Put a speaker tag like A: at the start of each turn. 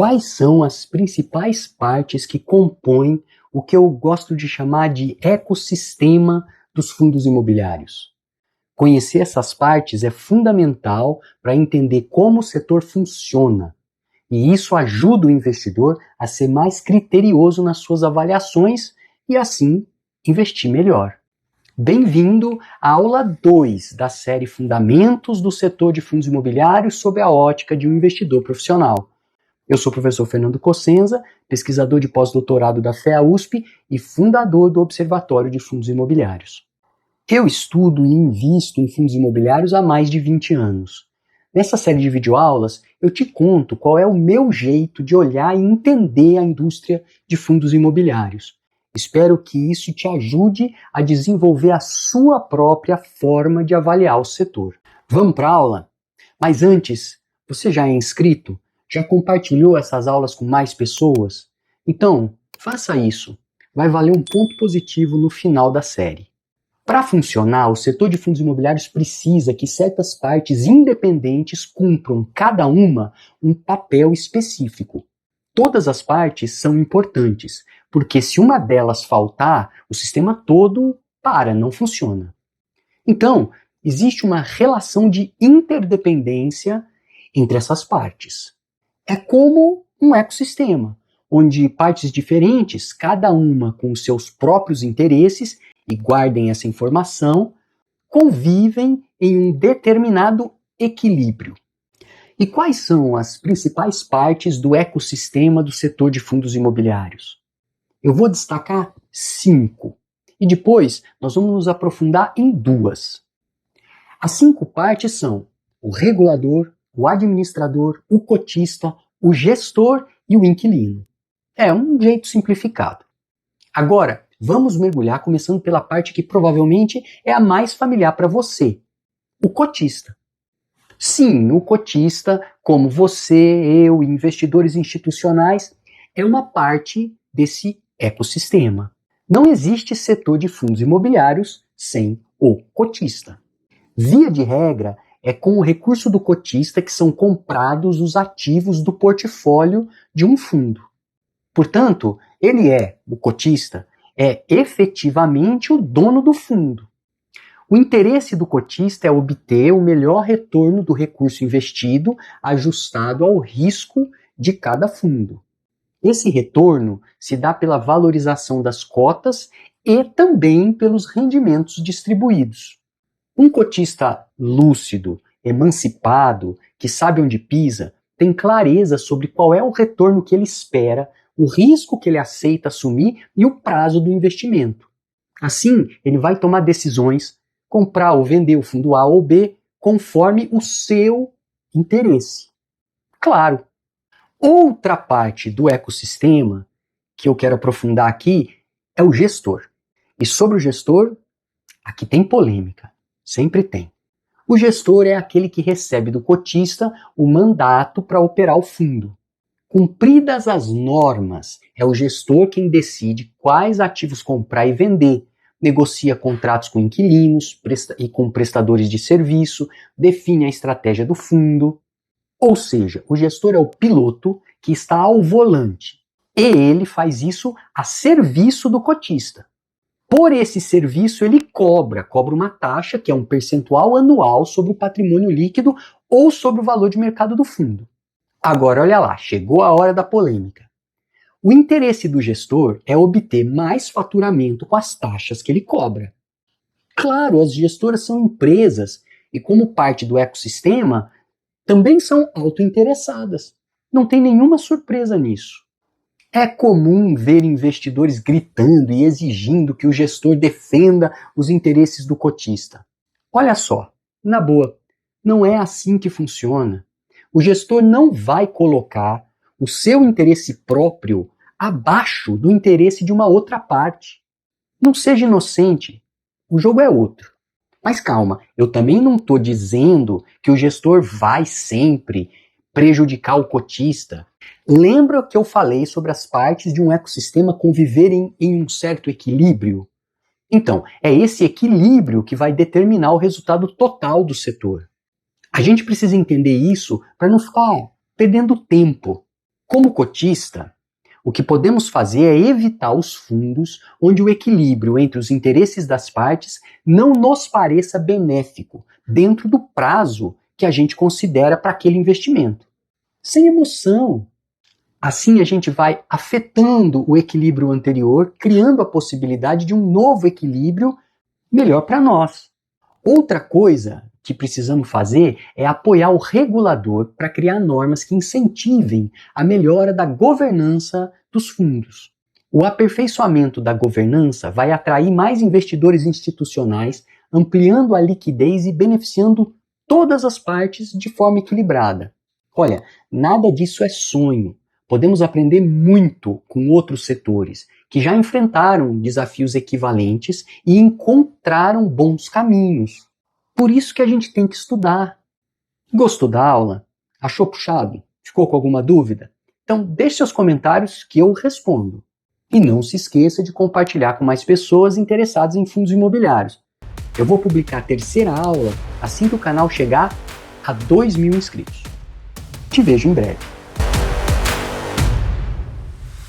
A: Quais são as principais partes que compõem o que eu gosto de chamar de ecossistema dos fundos imobiliários? Conhecer essas partes é fundamental para entender como o setor funciona, e isso ajuda o investidor a ser mais criterioso nas suas avaliações e, assim, investir melhor. Bem-vindo à aula 2 da série Fundamentos do Setor de Fundos Imobiliários sob a ótica de um investidor profissional. Eu sou o professor Fernando Cossenza, pesquisador de pós-doutorado da FEA-USP e fundador do Observatório de Fundos Imobiliários. Eu estudo e invisto em fundos imobiliários há mais de 20 anos. Nessa série de videoaulas, eu te conto qual é o meu jeito de olhar e entender a indústria de fundos imobiliários. Espero que isso te ajude a desenvolver a sua própria forma de avaliar o setor. Vamos para a aula? Mas antes, você já é inscrito? Já compartilhou essas aulas com mais pessoas? Então, faça isso. Vai valer um ponto positivo no final da série. Para funcionar, o setor de fundos imobiliários precisa que certas partes independentes cumpram, cada uma, um papel específico. Todas as partes são importantes, porque se uma delas faltar, o sistema todo não funciona. Então, existe uma relação de interdependência entre essas partes. É como um ecossistema, onde partes diferentes, cada uma com os seus próprios interesses, e guardem essa informação, convivem em um determinado equilíbrio. E quais são as principais partes do ecossistema do setor de fundos imobiliários? Eu vou destacar 5, e depois nós vamos nos aprofundar em 2. As 5 partes são o regulador, o administrador, o cotista, o gestor e o inquilino. É um jeito simplificado. Agora, vamos mergulhar começando pela parte que provavelmente é a mais familiar para você, o cotista. Sim, o cotista, como você, eu e investidores institucionais, é uma parte desse ecossistema. Não existe setor de fundos imobiliários sem o cotista. Via de regra, é com o recurso do cotista que são comprados os ativos do portfólio de um fundo. Portanto, o cotista, é efetivamente o dono do fundo. O interesse do cotista é obter o melhor retorno do recurso investido, ajustado ao risco de cada fundo. Esse retorno se dá pela valorização das cotas e também pelos rendimentos distribuídos. Um cotista lúcido, emancipado, que sabe onde pisa, tem clareza sobre qual é o retorno que ele espera, o risco que ele aceita assumir e o prazo do investimento. Assim, ele vai tomar decisões, comprar ou vender o fundo A ou B, conforme o seu interesse. Claro, outra parte do ecossistema que eu quero aprofundar aqui é o gestor. E sobre o gestor, aqui tem polêmica. Sempre tem. O gestor é aquele que recebe do cotista o mandato para operar o fundo. Cumpridas as normas, é o gestor quem decide quais ativos comprar e vender, negocia contratos com inquilinos e com prestadores de serviço, define a estratégia do fundo. Ou seja, o gestor é o piloto que está ao volante. E ele faz isso a serviço do cotista. Por esse serviço, ele cobra uma taxa, que é um percentual anual sobre o patrimônio líquido ou sobre o valor de mercado do fundo. Agora, olha lá, chegou a hora da polêmica. O interesse do gestor é obter mais faturamento com as taxas que ele cobra. Claro, as gestoras são empresas e, como parte do ecossistema, também são autointeressadas. Não tem nenhuma surpresa nisso. É comum ver investidores gritando e exigindo que o gestor defenda os interesses do cotista. Olha só, na boa, não é assim que funciona. O gestor não vai colocar o seu interesse próprio abaixo do interesse de uma outra parte. Não seja inocente, o jogo é outro. Mas calma, eu também não estou dizendo que o gestor vai sempre prejudicar o cotista. Lembra que eu falei sobre as partes de um ecossistema conviverem em um certo equilíbrio? Então, é esse equilíbrio que vai determinar o resultado total do setor. A gente precisa entender isso para não ficar perdendo tempo. Como cotista, o que podemos fazer é evitar os fundos onde o equilíbrio entre os interesses das partes não nos pareça benéfico dentro do prazo que a gente considera para aquele investimento. Sem emoção. Assim a gente vai afetando o equilíbrio anterior, criando a possibilidade de um novo equilíbrio melhor para nós. Outra coisa que precisamos fazer é apoiar o regulador para criar normas que incentivem a melhora da governança dos fundos. O aperfeiçoamento da governança vai atrair mais investidores institucionais, ampliando a liquidez e beneficiando todas as partes de forma equilibrada. Olha, nada disso é sonho. Podemos aprender muito com outros setores que já enfrentaram desafios equivalentes e encontraram bons caminhos. Por isso que a gente tem que estudar. Gostou da aula? Achou puxado? Ficou com alguma dúvida? Então deixe seus comentários que eu respondo. E não se esqueça de compartilhar com mais pessoas interessadas em fundos imobiliários. Eu vou publicar a terceira aula assim que o canal chegar a 2.000 inscritos. Te vejo em breve.